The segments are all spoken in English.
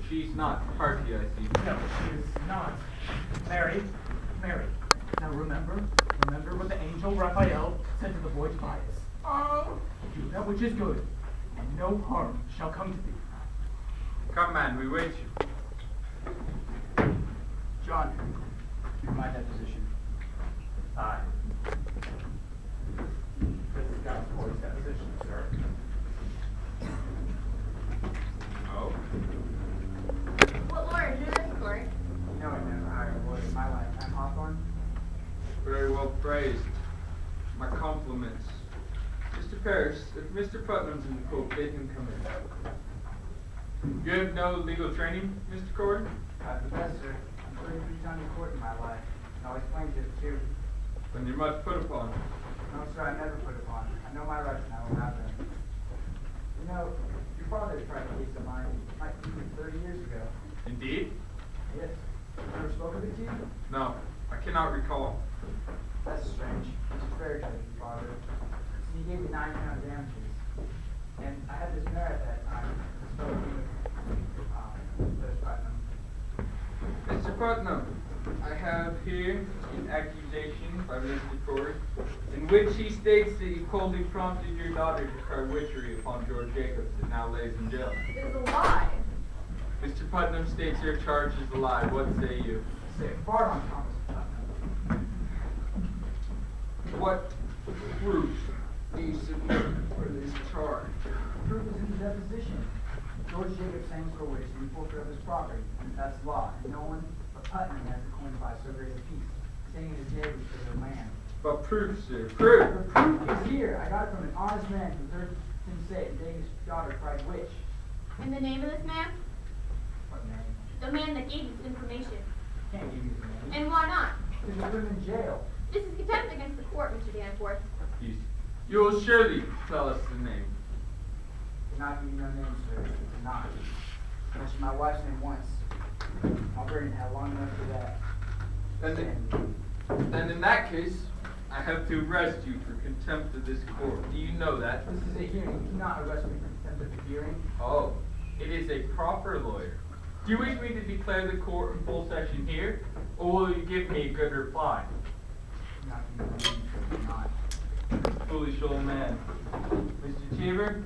she's not party, I see. No, she is not. Mary, now remember what the angel Raphael said to the boy Tobias. Do that which is good, and no harm shall come to thee. Come, man, we wait you. John, do my deposition. Aye. This is God's boy's deposition, sir. Oh? What lawyer do this for? You know I never hired a lawyer in my lifetime, Hawthorne. Very well praised. My compliments. Mr. Parrish, if Mr. Putnam's in the court, bid him come in. You have no legal training, Mr. Corey? The best, sir. I'm 33 times in court in my life. And always claimed it, too. Then you're much put upon. No, sir, I never put upon. I know my rights and I will have them. You know, your father tried a case of mine, like 30 years ago. Indeed? Yes. Never spoke of it to you? No, I cannot recall. That's strange. It's fair to your father. He gave me 9 pound damages. And I had this mare at that time. Mr. Putnam. Mr. Putnam, I have here an accusation by Mr. Corey, in which he states that you coldly prompted your daughter to cry witchery upon George Jacobs and now lays in jail. It is a lie. Mr. Putnam states your charge is a lie. What say you? Say far on Thomas Putnam. What proof do you submit for this charge? Proof is in the deposition. George Jacobs sang for a witch in forfeit of his property, and that's law. And no one but Putnam has the coin to buy so great a piece, saying his neighbors for their land. But proof, sir, proof! The proof is here. I got it from an honest man who heard him say it the day his daughter cried witch. And the name of this man? What name? The man that gave this information. Can't give you the name. And why not? Because he put him in jail. This is contempt against the court, Mr. Danforth. You will surely tell us the name. Cannot give you no name, sir. Cannot. Mention my wife's name once. I'll burn in hell long enough for that. Then in that case, I have to arrest you for contempt of this court. Do you know that? This is a hearing. You cannot arrest me for contempt of the hearing. Oh, it is a proper lawyer. Do you wish me to declare the court in full session here, or will you give me a good reply? Not give me no name, sir. Not. Foolish old man. Mr. Cheever,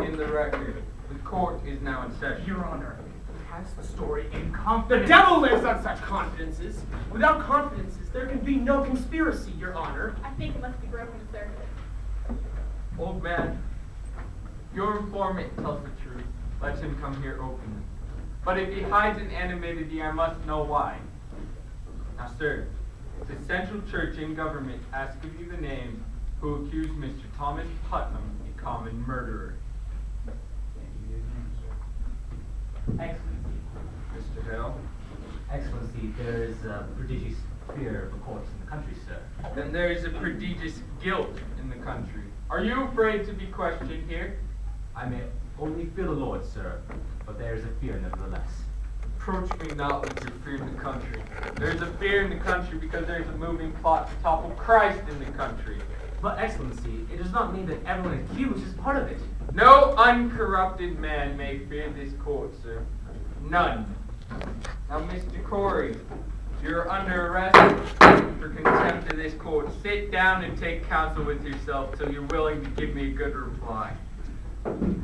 in the record, the court is now in session. Your Honor, cast the story in The confidence. devil lives on such confidences. Without confidences, there can be no conspiracy, Your Honor. I think it must be broken, sir. Old man, your informant tells the truth. Let him come here openly. But if he hides an animated, I must know why. Now, sir, the Central Church in government asks of you the name who accused Mr. Thomas Putnam, a common murderer. Can't give you his name, sir. Excellency. Mr. Hale? Excellency, there is a prodigious fear of the courts in the country, sir. Then there is a prodigious guilt in the country. Are you afraid to be questioned here? I may only fear the Lord, sir, but there is a fear nevertheless. Approach me not with your fear in the country. There is a fear in the country because there is a moving plot to topple Christ in the country. But, Excellency, it does not mean that everyone accused is part of it. No uncorrupted man may fear this court, sir. None. Now, Mr. Corey, you're under arrest for contempt of this court. Sit down and take counsel with yourself till you're willing to give me a good reply.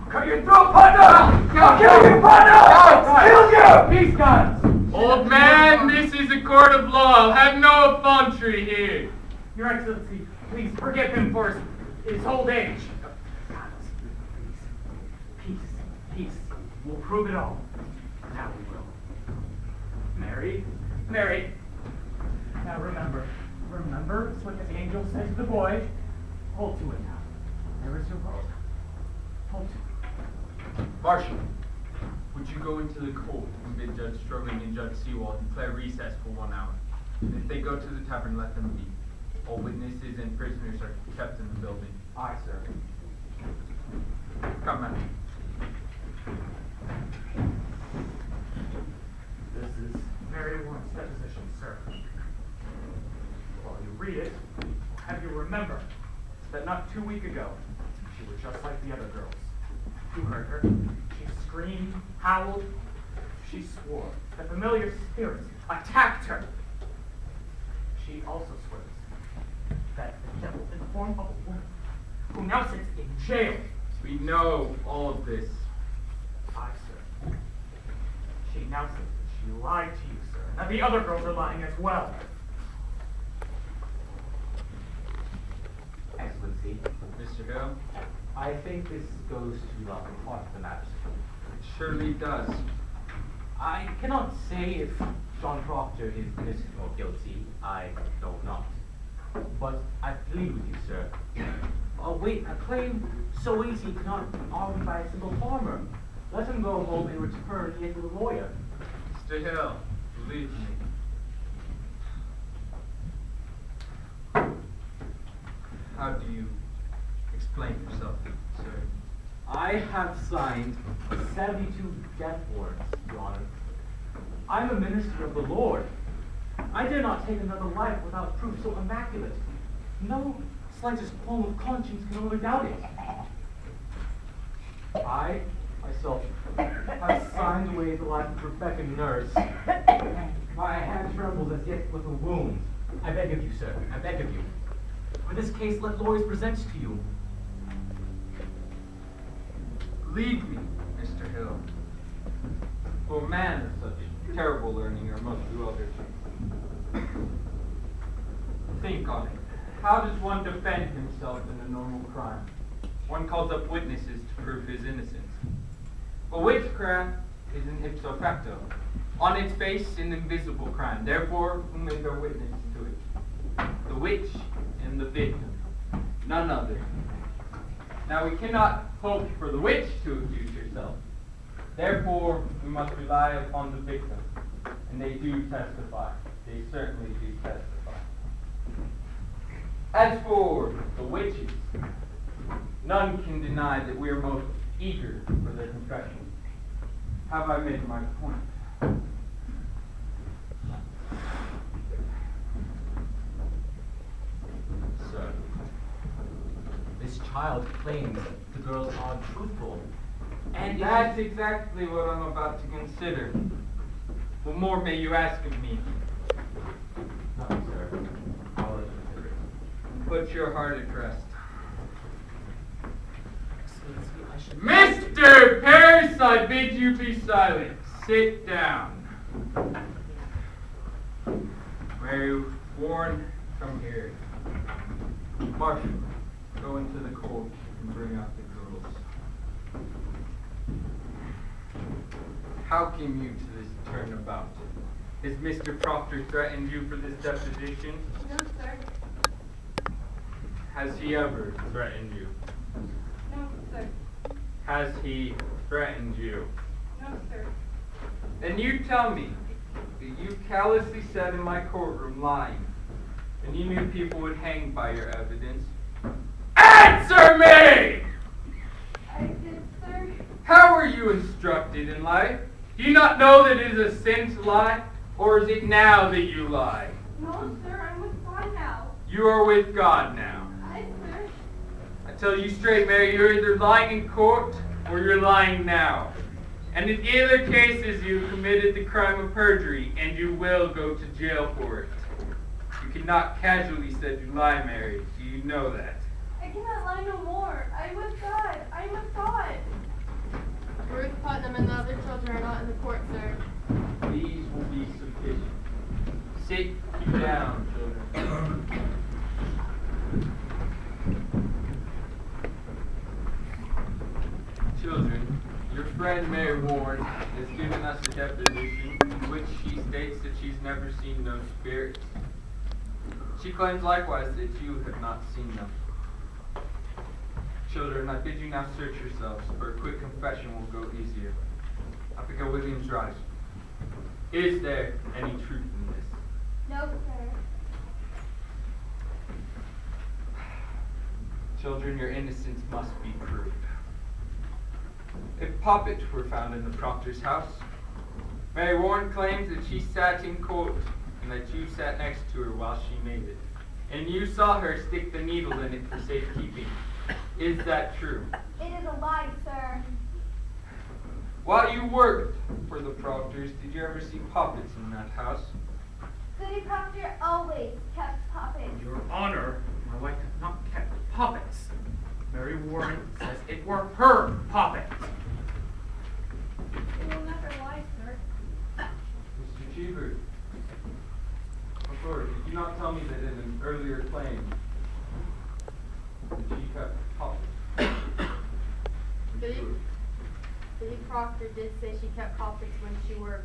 Cut your throat, Putnam! I'll kill you, Putnam! Kill you! Peace guns! Old man, this is a court of law. I'll have no effrontery here. Your Excellency, please forgive him for his old age. Peace. We'll prove it all. Now we will. Mary. Now remember what the angel said to the boy. Hold to it now. There is your vote. Hold to it. Marshal, would you go into the court and bid Judge Strobing and Judge Seawall declare recess for 1 hour? And if they go to the tavern, let them be. All witnesses and prisoners are kept in the building. Aye, sir. Come, man. This is Mary Warren's deposition, sir. While you read it, I'll have you remember that not 2 weeks ago, she was just like the other girls. You heard her. She screamed, howled. She swore that familiar spirits attacked her. She also swears that the devil in the form of a woman who now sits in jail. We know all of this. Aye, sir. She now says that she lied to you, sir, and that the other girls are lying as well. Excellency, Mr. Hill, I think this goes to the heart of the matter. it surely does. I cannot say if John Proctor is innocent or guilty. I know not. But I plead with you, sir. Wait, a claim so easy cannot be argued by a simple farmer. Let him go home and return yet with a lawyer. Mr. Hill, believe me. How do you explain yourself, sir? I have signed 72 death warrants, Your Honor. I'm a minister of the Lord. I dare not take another life without proof so immaculate. No slightest qualm of conscience can ever doubt it. I, myself, have signed away the life of Rebecca Nurse. My hand trembles as yet with a wound. I beg of you, sir, I beg of you. For this case, let lawyers present to you. Leave me, Mr. Hill. For a man of such terrible learning, or most do others. Think on it. How does one defend himself in a normal crime? One calls up witnesses to prove his innocence. But witchcraft is an ipso facto. On its face, an invisible crime. Therefore, who may bear witness to it? The witch and the victim. None other. Now, we cannot hope for the witch to accuse herself. Therefore, we must rely upon the victim. And they do testify. They certainly do testify. As for the witches, none can deny that we are most eager for their confession. Have I made my point? Sir, this child claims the girls are truthful. And That's exactly what I'm about to consider. What more may you ask of me? Nothing, sir. I'll let you consider it. Put your heart at rest. Excellency, I should... Mr. Paris, I bid you be silent. Sit down. Mary Warren, come here. Marshal, go into the court and bring out the girls. How came you to this turnabout? Has Mr. Proctor threatened you for this deposition? No, sir. Has he ever threatened you? No, sir. Has he threatened you? No, sir. Then you tell me that you callously sat in my courtroom lying, and you knew people would hang by your evidence. Answer me! I did, sir. How were you instructed in life? Do you not know that it is a sin to lie? Or is it now that you lie? No, sir. I'm with God now. You are with God now. Aye, sir. I tell you straight, Mary, you're either lying in court or you're lying now. And in either cases, you committed the crime of perjury, and you will go to jail for it. You cannot casually say you lie, Mary. Do you know that? I cannot lie no more. I'm with God. I'm with God. Ruth Putnam and the other children are not in the court, sir. These will be sufficient. Sit you down, children. Children, your friend Mary Warren has given us a deposition in which she states that she's never seen no spirits. She claims likewise that you have not seen them. Children, I bid you now search yourselves, for a quick confession will go easier. Abigail Williams Rice, is there any truth in this? No, sir. Children, your innocence must be proved. If puppets were found in the proctor's house, Mary Warren claims that she sat in court and that you sat next to her while she made it. And you saw her stick the needle in it for safekeeping. Is that true? It is a lie, sir. you worked for the Proctors, did you ever see puppets in that house? Goody Proctor always kept puppets. Your Honor, my wife has not kept puppets. Mary Warren says it were her puppet. You will never lie, sir. Mr. Cheever, did you not tell me that in an earlier claim that she kept puppets? Goody Proctor did say she kept puppets when she were a girl.